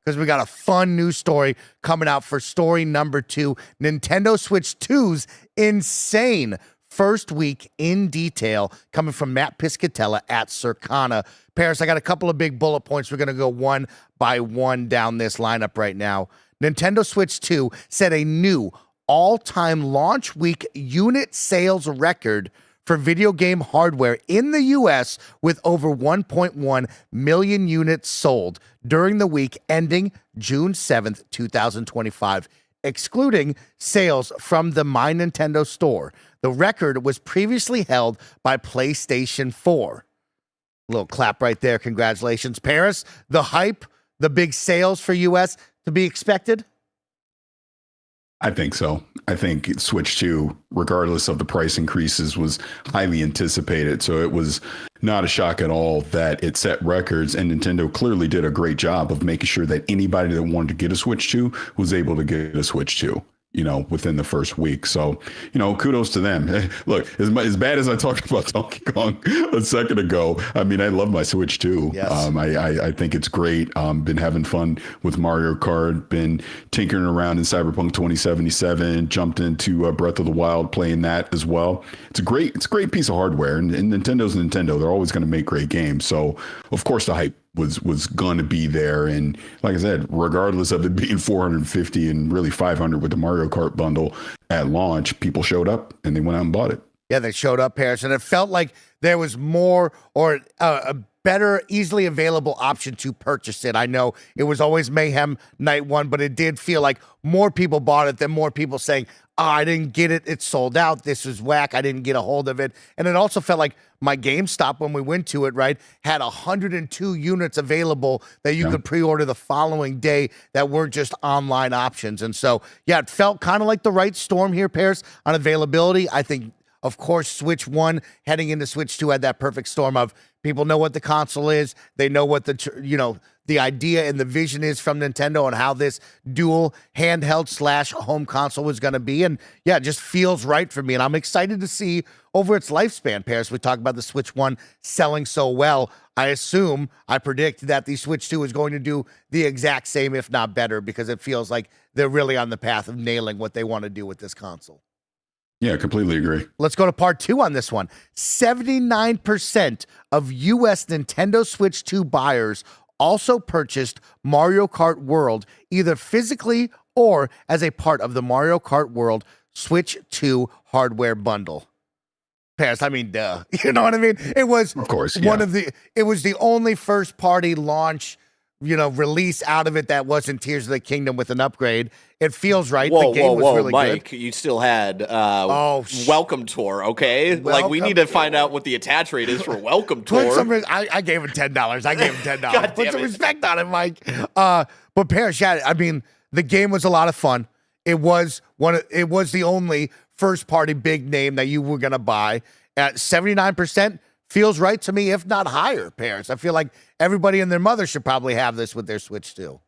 because we got a fun news story coming out for story number 2. Nintendo Switch 2's insane first week in detail, coming from Matt Piscatella at Circana. Paris, I got a couple of big bullet points. We're going to go one by one down this lineup right now. Nintendo Switch 2 set a new all-time launch week unit sales record for video game hardware in the U.S. with over 1.1 million units sold during the week ending June 7th, 2025, excluding sales from the My Nintendo store. The record was previously held by PlayStation 4. Little clap right there. Congratulations, Paris. The hype, the big sales for U.S. to be expected? I think so. I think Switch 2, regardless of the price increases, was highly anticipated. So it was not a shock at all that it set records. And Nintendo clearly did a great job of making sure that anybody that wanted to get a Switch 2 was able to get a Switch 2, within the first week. So, kudos to them. Look, as bad as I talked about Donkey Kong a second ago, I mean, I love my Switch 2. Yes. I think it's great. Been having fun with Mario Kart, been tinkering around in Cyberpunk 2077, jumped into Breath of the Wild, playing that as well. It's a great piece of hardware, and Nintendo's Nintendo. They're always going to make great games. So, of course, the hype was going to be there. And like I said, regardless of it being 450 and really 500 with the Mario Kart bundle at launch, people showed up and they went out and bought it. Yeah, they showed up, Paris, and it felt like there was more or a better, easily available option to purchase it. I know it was always Mayhem Night 1, but it did feel like more people bought it than more people saying, I didn't get it. It's sold out. This is whack. I didn't get a hold of it. And it also felt like my GameStop, when we went to it, right, had 102 units available that you could pre-order the following day that weren't just online options. And so, yeah, it felt kind of like the right storm here, Paris, on availability. I think, of course, Switch 1 heading into Switch 2 had that perfect storm of people know what the console is. They know what the idea and the vision is from Nintendo and how this dual handheld / home console was going to be. And yeah, it just feels right for me. And I'm excited to see over its lifespan, Paris. We talk about the Switch 1 selling so well. I predict that the Switch 2 is going to do the exact same, if not better, because it feels like they're really on the path of nailing what they want to do with this console. Yeah, completely agree. Let's go to part 2 on this one. 79% of U.S. Nintendo Switch 2 buyers also purchased Mario Kart World, either physically or as a part of the Mario Kart World Switch 2 hardware bundle. Paris, I mean, duh. You know what I mean? It was, of course, it was the only first party launch, release out of it that wasn't Tears of the Kingdom with an upgrade. It feels right. The game was really Mike, good. you still had Welcome Tour, okay? Like, we need to find out what the attach rate is for Welcome Tour. I gave him $10. I gave him $10. God Put damn some it. respect on it, Mike. But Paris, yeah, I mean, the game was a lot of fun. It was the only first party big name that you were gonna buy. At 79%. Feels right to me, if not higher, Paris. I feel like everybody and their mother should probably have this with their Switch too.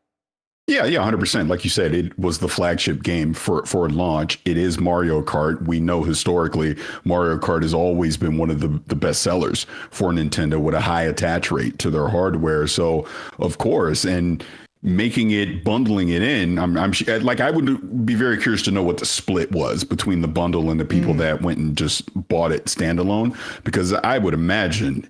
Yeah, 100%. Like you said, it was the flagship game for launch. It is Mario Kart. We know historically Mario Kart has always been one of the best sellers for Nintendo with a high attach rate to their hardware. So, of course, and bundling it in, I would be very curious to know what the split was between the bundle and the people that went and just bought it standalone, because I would imagine,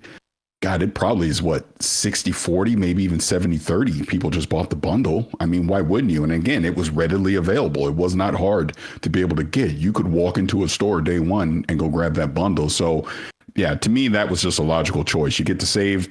God, it probably is 60-40, maybe even 70-30 people just bought the bundle. I mean, why wouldn't you? And again, it was readily available. It was not hard to be able to get. You could walk into a store day one and go grab that bundle. So yeah, to me, that was just a logical choice. You get to save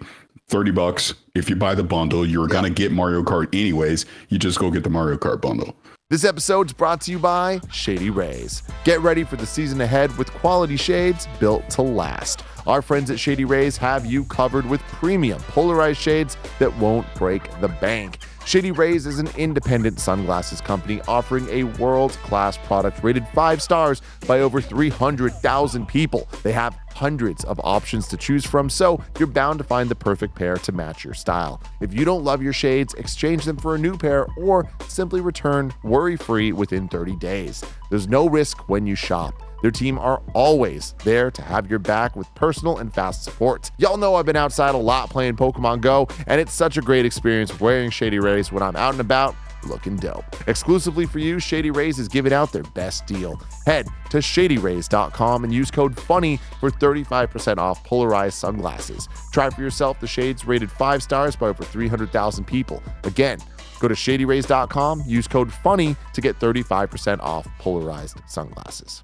$30 if you buy the bundle. You're going to get Mario Kart anyways. You just go get the Mario Kart bundle. This episode's brought to you by Shady Rays. Get ready for the season ahead with quality shades built to last. Our friends at Shady Rays have you covered with premium polarized shades that won't break the bank. Shady Rays is an independent sunglasses company offering a world-class product rated 5 stars by over 300,000 people. They have hundreds of options to choose from, so you're bound to find the perfect pair to match your style. If you don't love your shades, exchange them for a new pair or simply return worry-free within 30 days. There's no risk when you shop. Their team are always there to have your back with personal and fast support. Y'all know I've been outside a lot playing Pokemon Go, and it's such a great experience wearing Shady Rays when I'm out and about looking dope. Exclusively for you, Shady Rays is giving out their best deal. Head to shadyrays.com and use code FUNNY for 35% off polarized sunglasses. Try for yourself the shades rated 5 stars by over 300,000 people. Again, go to shadyrays.com, use code FUNNY to get 35% off polarized sunglasses.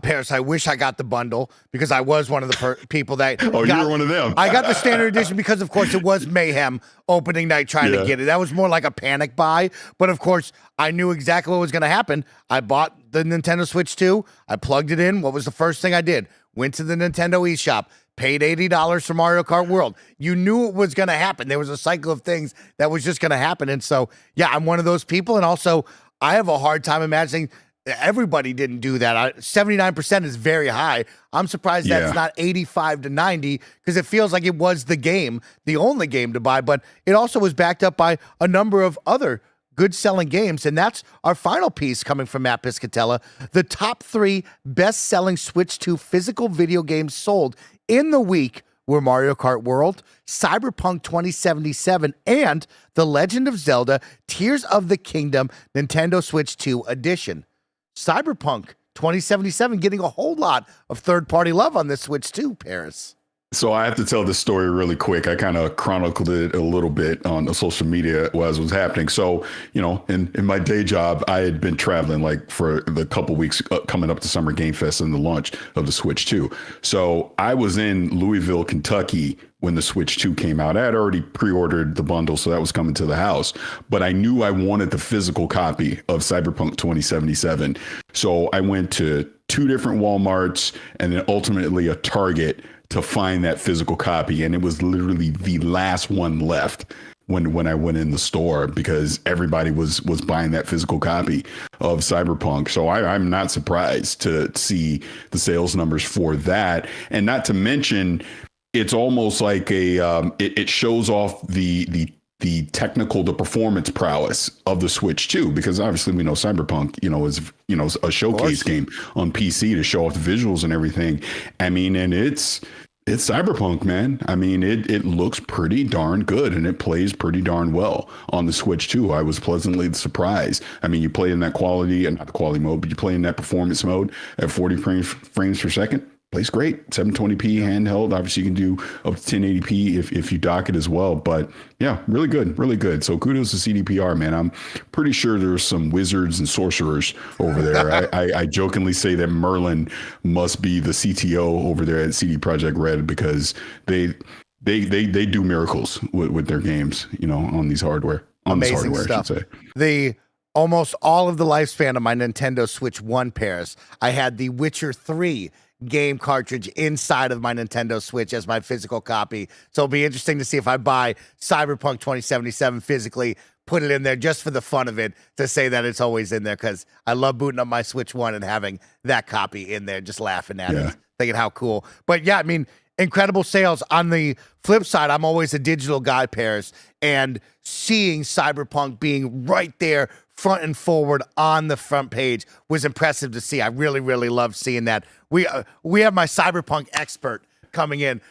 Paris, I wish I got the bundle because I was one of the people that. You were one of them. I got the standard edition because, of course, it was Mayhem opening night trying to get it. That was more like a panic buy. But, of course, I knew exactly what was going to happen. I bought the Nintendo Switch 2. I plugged it in. What was the first thing I did? Went to the Nintendo eShop. Paid $80 for Mario Kart World. You knew it was going to happen. There was a cycle of things that was just going to happen. And so, yeah, I'm one of those people. And also, I have a hard time imagining everybody didn't do that. 79% is very high. I'm surprised that's not 85 to 90 because it feels like it was the game, the only game to buy, but it also was backed up by a number of other good selling games. And that's our final piece coming from Matt Piscatella. The top 3 best selling Switch 2 physical video games sold in the week were Mario Kart World, Cyberpunk 2077, and The Legend of Zelda Tears of the Kingdom Nintendo Switch 2 edition. Cyberpunk 2077 getting a whole lot of third-party love on this Switch too, Paris. So I have to tell this story really quick. I kind of chronicled it a little bit on the social media as it was happening. So, in my day job, I had been traveling like for the couple weeks coming up to Summer Game Fest and the launch of the Switch 2. So I was in Louisville, Kentucky when the Switch 2 came out. I had already pre-ordered the bundle, so that was coming to the house. But I knew I wanted the physical copy of Cyberpunk 2077. So I went to 2 different Walmarts and then ultimately a Target to find that physical copy. And it was literally the last one left when I went in the store because everybody was buying that physical copy of Cyberpunk. So I'm not surprised to see the sales numbers for that. And not to mention, it's almost like it shows off the performance prowess of the Switch 2, because obviously we know Cyberpunk, is a showcase game on PC to show off the visuals and everything. I mean, and it's Cyberpunk, man. I mean, it looks pretty darn good and it plays pretty darn well on the Switch 2. I was pleasantly surprised. I mean, you play in that quality, and not the quality mode, but you play in that performance mode at 40 frames per second. Plays great. 720p handheld. Obviously, you can do up to 1080p if you dock it as well. But yeah, really good, really good. So kudos to CDPR, man. I'm pretty sure there's some wizards and sorcerers over there. I jokingly say that Merlin must be the CTO over there at CD Projekt Red because they do miracles with their games, on these hardware. Amazing this hardware, stuff. I should say. Almost all of the lifespan of my Nintendo Switch 1 pairs, I had the Witcher 3 game cartridge inside of my Nintendo Switch as my physical copy. So it'll be interesting to see if I buy Cyberpunk 2077 physically, put it in there just for the fun of it, to say that it's always in there, because I love booting up my Switch 1 and having that copy in there, just laughing at it, thinking how cool. But yeah, I mean, incredible sales. On the flip side, I'm always a digital guy, Paris, and seeing Cyberpunk being right there front and forward on the front page was impressive to see. I really, really loved seeing that. We have my Cyberpunk expert coming in.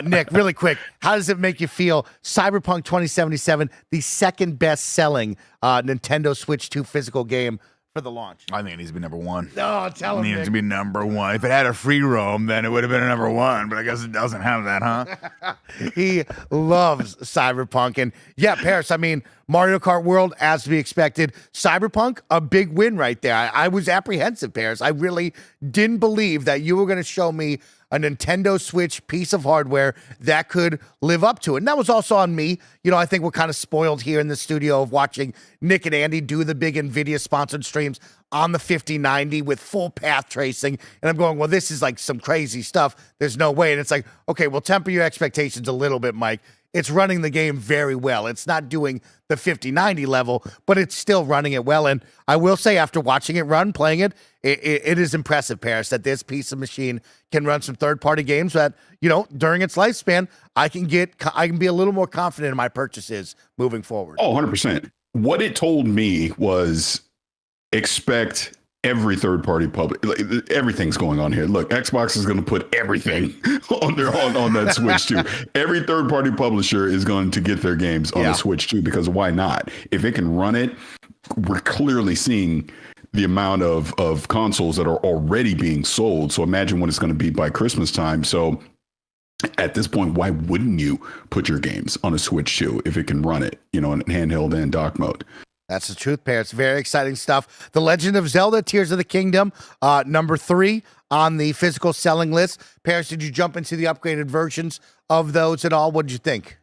Nick, really quick, how does it make you feel? Cyberpunk 2077, the second best selling Nintendo Switch 2 physical game for the launch. I think it needs to be number 1. Oh, tell him, It needs Nick. to be number 1. If it had a free roam, then it would have been a number 1, but I guess it doesn't have that, huh? He loves Cyberpunk. And yeah, Paris, I mean, Mario Kart World, as to be expected. Cyberpunk, a big win right there. I was apprehensive, Paris. I really didn't believe that you were going to show me a Nintendo Switch piece of hardware that could live up to it. And that was also on me. I think we're kind of spoiled here in the studio of watching Nick and Andy do the big NVIDIA-sponsored streams on the 5090 with full path tracing. And I'm going, well, this is like some crazy stuff. There's no way. And it's like, okay, well, temper your expectations a little bit, Mike. it's running the game very well. It's not doing the 5090 level, but it's still running it well. And I will say, after watching it run, playing it, it is impressive, Paris, that this piece of machine can run some third-party games that, during its lifespan, I can be a little more confident in my purchases moving forward. Oh, 100%. What it told me was expect every third-party public, like, everything's going on here. Look, Xbox is going to put everything on that Switch too. Every third-party publisher is going to get their games on the Switch too, because why not? If it can run it, we're clearly seeing the amount of consoles that are already being sold. So imagine what it's going to be by Christmas time. So at this point, why wouldn't you put your games on a Switch too if it can run it, in handheld and dock mode? That's the truth, Paris. Very exciting stuff. The Legend of Zelda: Tears of the Kingdom, number 3 on the physical selling list. Paris, did you jump into the upgraded versions of those at all? What did you think?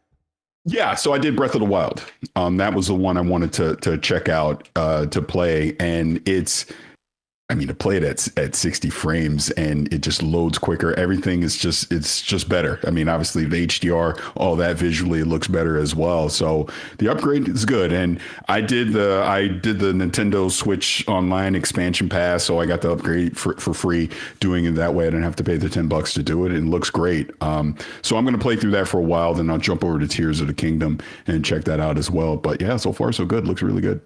Yeah, so I did Breath of the Wild. That was the one I wanted to check out, to play, and to play it at 60 frames and it just loads quicker. Everything is it's just better. Obviously the HDR, all that visually, it looks better as well. So the upgrade is good. And I did the Nintendo Switch Online expansion pass, so I got the upgrade for free. Doing it that way, I didn't have to pay the $10 to do it. It looks great. So I'm going to play through that for a while, then I'll jump over to Tears of the Kingdom and check that out as well. But yeah, so far so good. Looks really good.